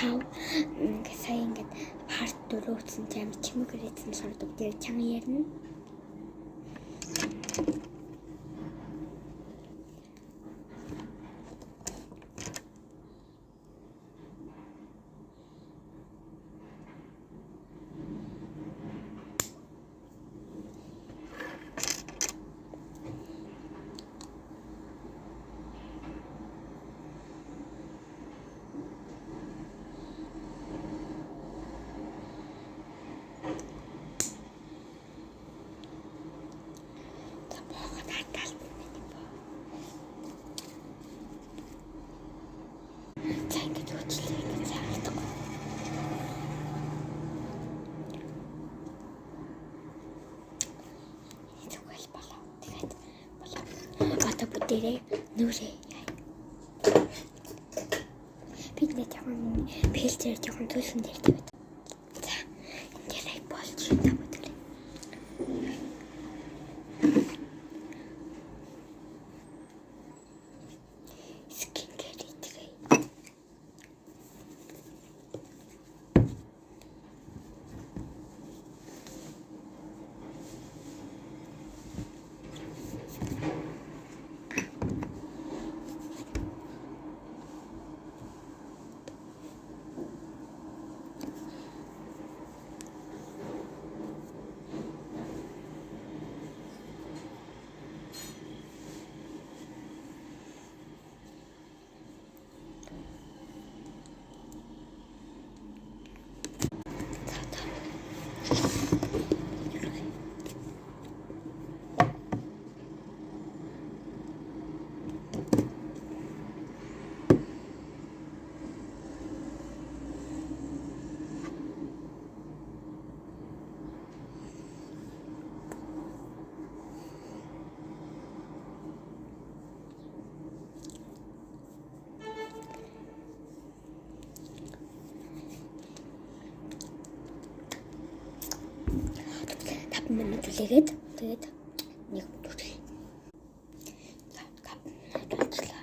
5 ингээд сая ингээд part 4 үзсэн ч амар чимэг ирээдсэн болохоор дээр чанга ярина. Бүтээрээ нүрээ яа. Бид нэг жоохон пэлзээр жоохон төлсөн дээр тавьд. За энэ яг болж та бүтлээ. Скинкер итгэе. Минут үлээгээд тэгээд нэг өдөр. За кап дуусла.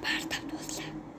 Part 5 дуслаа.